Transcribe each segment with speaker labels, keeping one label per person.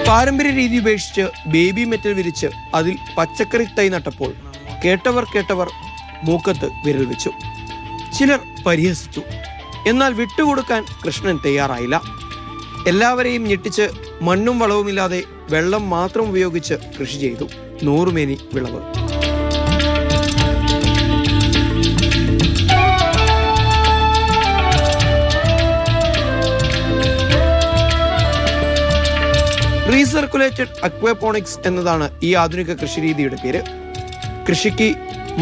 Speaker 1: പാരമ്പര്യ രീതി ഉപേക്ഷിച്ച് ബേബി മെറ്റൽ വിരിച്ച് അതിൽ പച്ചക്കറി തൈ നട്ടപ്പോൾ കേട്ടവർ മൂക്കത്ത് വിരൽ വെച്ചു. ചിലർ പരിഹസിച്ചു. എന്നാൽ വിട്ടുകൊടുക്കാൻ കൃഷ്ണൻ തയ്യാറായില്ല. എല്ലാവരെയും ഞെട്ടിച്ച് മണ്ണും വളവുമില്ലാതെ വെള്ളം മാത്രം ഉപയോഗിച്ച് കൃഷി ചെയ്തു. 100 മേനി വിളവ്. റീസർക്കുലേറ്റഡ് അക്വാപോണിക്സ് എന്നതാണ് ഈ ആധുനിക കൃഷിരീതിയുടെ പേര്. കൃഷിക്ക്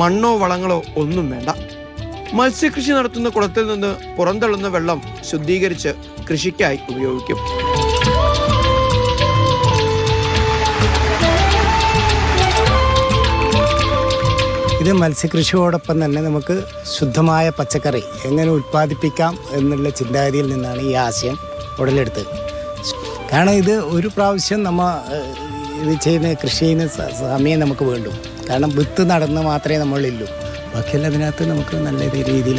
Speaker 1: മണ്ണോ വളങ്ങളോ ഒന്നും വേണ്ട. മത്സ്യകൃഷി നടത്തുന്ന കുളത്തിൽ നിന്ന് പുറന്തള്ളുന്ന വെള്ളം ശുദ്ധീകരിച്ച് കൃഷിക്കായി ഉപയോഗിക്കും.
Speaker 2: ഇത് മത്സ്യകൃഷിയോടൊപ്പം തന്നെ നമുക്ക് ശുദ്ധമായ പച്ചക്കറി എങ്ങനെ ഉൽപ്പാദിപ്പിക്കാം എന്നുള്ള ചിന്താഗതിയിൽ നിന്നാണ് ഈ ആശയം ഉടലെടുത്തത്. കാരണം ഇത് ഒരു പ്രാവശ്യം ഇത് കൃഷി ചെയ്യുന്ന സമയം നമുക്ക് വേണ്ടു. കാരണം വിത്ത് നടന്ന് മാത്രമേ നമ്മളുള്ളൂ. ബാക്കിയെല്ലാം അതിനകത്ത് നമുക്ക് നല്ല രീതിയിൽ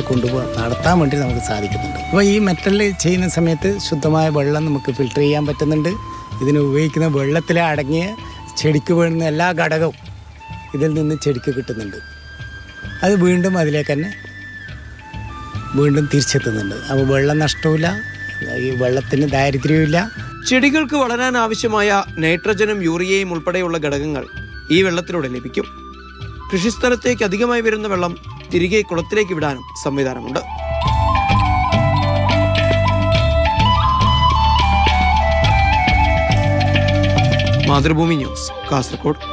Speaker 2: നടത്താൻ വേണ്ടി നമുക്ക് സാധിക്കുന്നുണ്ട്. അപ്പോൾ ഈ മെറ്റൽ ചെയ്യുന്ന സമയത്ത് ശുദ്ധമായ വെള്ളം നമുക്ക് ഫിൽട്ടർ ചെയ്യാൻ പറ്റുന്നുണ്ട്. ഇതിന് ഉപയോഗിക്കുന്ന വെള്ളത്തിൽ അടങ്ങിയ ചെടിക്ക് വേണ്ടുന്ന എല്ലാ ഘടകവും ഇതിൽ നിന്ന് ചെടിക്ക് കിട്ടുന്നുണ്ട്. അത് വീണ്ടും അതിലേക്ക് തന്നെ തിരിച്ചെത്തുന്നുണ്ട്. അപ്പോൾ വെള്ളം നഷ്ടമില്ല, ഈ വെള്ളത്തിന് ദാരിദ്ര്യമില്ല.
Speaker 1: ചെടികൾക്ക് വളരാൻ ആവശ്യമായ നൈട്രജനും യൂറിയയും ഉൾപ്പെടെയുള്ള ഘടകങ്ങൾ ഈ വെള്ളത്തിലൂടെ ലഭിക്കും. കൃഷിസ്ഥലത്തേക്ക് അധികമായി വരുന്ന വെള്ളം തിരികെ കുളത്തിലേക്ക് വിടാനും സംവിധാനമുണ്ട്. മാതൃഭൂമി ന്യൂസ്, കാസർഗോഡ്.